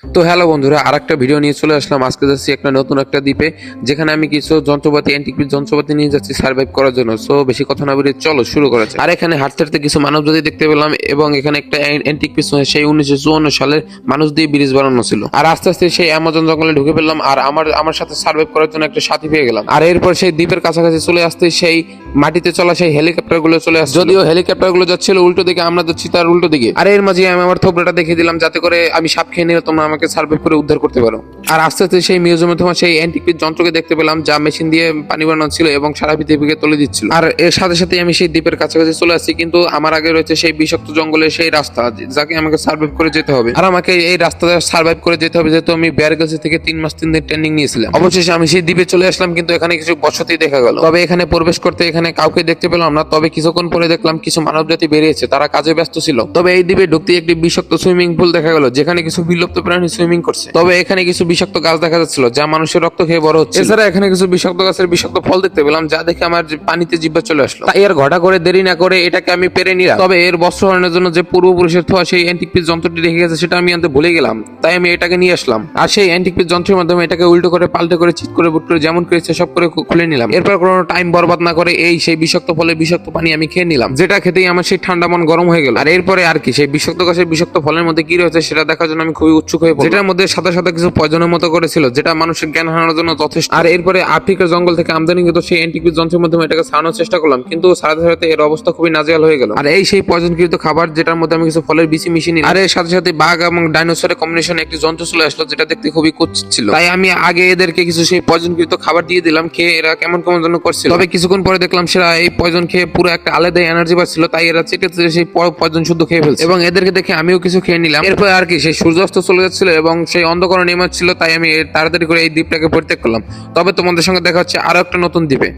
তো হ্যালো বন্ধুরা, আরেকটা ভিডিও নিয়ে চলে আসলাম। আজকে যাচ্ছি একটা নতুন একটা দ্বীপে, যেখানে আমি কিছু যন্ত্রপাতি অ্যান্টিক যন্ত্রপাতি নিয়ে যাচ্ছি সার্ভাইভ করার জন্য। সো বেশি কথা না বলে চলো শুরু করা যাক। আর এখানে হাঁটতে হাঁটতে কিছু মানব জাতি দেখতে পেলাম, এবং এখানে একটা অ্যান্টিক পিস সেই 1954 সালের মানুষ দিয়ে ব্রিজ বানানো ছিল। আর আস্তে আস্তে সেই অ্যামাজন জঙ্গলে ঢুকে পেলাম, আর আমার সাথে সার্ভাইভ করার জন্য একটা সাথী পেয়ে গেলাম। আর এরপর সেই দ্বীপের কাছাকাছি চলে আসতে সেই মাটিতে চলা সেই হেলিকপ্টার গুলো চলে আসছে। যদিও হেলিকপ্টার গুলো যাচ্ছিল উল্টো দিকে, আমরা যাচ্ছি তার উল্টো দিকে। আর এর মাঝে আমি আমার থোবড়াটা দেখিয়ে দিলাম, যাতে করে আমি সাপ খেয়ে নিলে তোমরা আমাকে সার্ভাইভ করে উদ্ধার করতে পারো। আর আস্তে আস্তে সেই মিউজিয়ামে তোমার সেই অ্যান্টিক যন্ত্রকে দেখতে পেলাম, যা মেশিন দিয়ে পানি বানানো ছিল এবং সারা পৃথিবীকে তুলে দিচ্ছিল। আর এর সাথে সাথে আমি সেই দ্বীপের কাছাকাছি চলে আসছি, কিন্তু আমার আগে রয়েছে সেই বিষাক্ত জঙ্গলের সেই রাস্তা, যাকে আমাকে সার্ভাইভ করে যেতে হবে। আর আমাকে এই রাস্তাটা সার্ভাইভ করে যেতে হবে, যেহেতু আমি বেয়ার গেছে থেকে 3 মাস 3 দিন ট্রেনিং নিয়েছিলাম। অবশেষে আমি সেই দ্বীপে চলে আসলাম, কিন্তু এখানে কিছু বসতি দেখা গেল। তবে এখানে প্রবেশ করতে এখানে কাউকে দেখতে পেলাম না। তবে কিছুক্ষণ পরে দেখলাম কিছু মানব জাতি বেরিয়েছে, তারা কাজে ব্যস্ত ছিল। তবে এই দ্বীপে ঢুকতে একটি বিষাক্ত সুইমিং পুল দেখা গেল, যেখানে কিছু বিলুপ্ত প্রাণী সুইমিং করছে। তবে এখানে কিছু বিষাক্ত গাছ দেখা যাচ্ছিল, যা মানুষের রক্ত খেয়ে বড় হচ্ছে। এছাড়া এখানে কিছু বিষাক্ত গাছের বিষাক্ত ফল দেখতে পেলাম, যা দেখে আমার পানিতে জিহ্বা চলে আসলো। তাই আর ঘটা করে দেরি না করে এটাকে আমি পেরে নিলাম। তবে এর বস্ত্র হরণের জন্য যে পূর্বপুরুষের থোয়া সেই অ্যান্টিক পিস যন্ত্রটি রেখে গেছে, সেটা আমি আনতে ভুলে গেলাম। তাই আমি এটাকে নিয়ে আসলাম, আর সেই অ্যান্টিক পিস যন্ত্রের মাধ্যমে এটাকে উল্টো করে পাল্টে করে চিৎ করে বুট করে যেমন করেছে সব করে খুলে নিলাম। এরপর কোনো টাইম বরবাদ না করে এই সেই বিষাক্ত ফলের বিষাক্ত পানি আমি খেয়ে নিলাম, যেটা খেতেই আমার সেই ঠান্ডা মন গরম হয়ে গেল। আর এরপরে আর কি সেই বিষাক্ত গাছের বিষাক্ত ফলের মধ্যে কি রয়েছে সেটা দেখার জন্য আমি খুবই উৎসুক হয়ে পড়লাম। যেটার মধ্যে সাদা সাদা কিছু পয়জনের মতো করেছিল, যেটা মানুষের জ্ঞান হারানোর জন্য যথেষ্ট। আর এরপরে আফ্রিকার জঙ্গল থেকে আমদানিকৃত সেই অ্যান্টিক যন্ত্রের মাধ্যমে এটাকে ছাড়ানোর চেষ্টা করলাম, কিন্তু সারাতে সারাতে এর অবস্থা খুবই নাজেহাল হয়ে গেল। আর এই সেই পয়জনকৃত খাবার, যেটার মধ্যে আমি কিছু ফলের বিচি মিশিয়ে নিই। আর এর সাথে সাথে বাঘ এবং ডাইনোসরের কম্বিনেশনে একটি যন্ত্র চলে আসলো, যেটা দেখতে খুবই কুৎসিত ছিল। তাই আমি আগে এদেরকে কিছু সেই পয়জনকৃত খাবার দিয়ে দিলাম, খেয়ে এরা কেমন কেমন জন্য করছিল। তবে কিছুক্ষণ পরে দেখলাম সেরা এই পয়জন খেয়ে পুরো একটা আলাদা এনার্জি পাচ্ছিল, তাই এরা চেটে চেটে সেই পয়জন শুদ্ধ খেয়ে ফেলছে। এবং এদেরকে দেখে আমিও কিছু খেয়ে নিলাম। এরপর আর কি সেই সূর্যাস্ত চলে যাচ্ছিল এবং সেই অন্ধকার নেমে ছিল, তাই আমি তাড়াতাড়ি করে এই দ্বীপটাকে পরিত্যাগ করলাম। তবে তোমাদের সঙ্গে দেখা হচ্ছে আরো একটা নতুন দ্বীপে।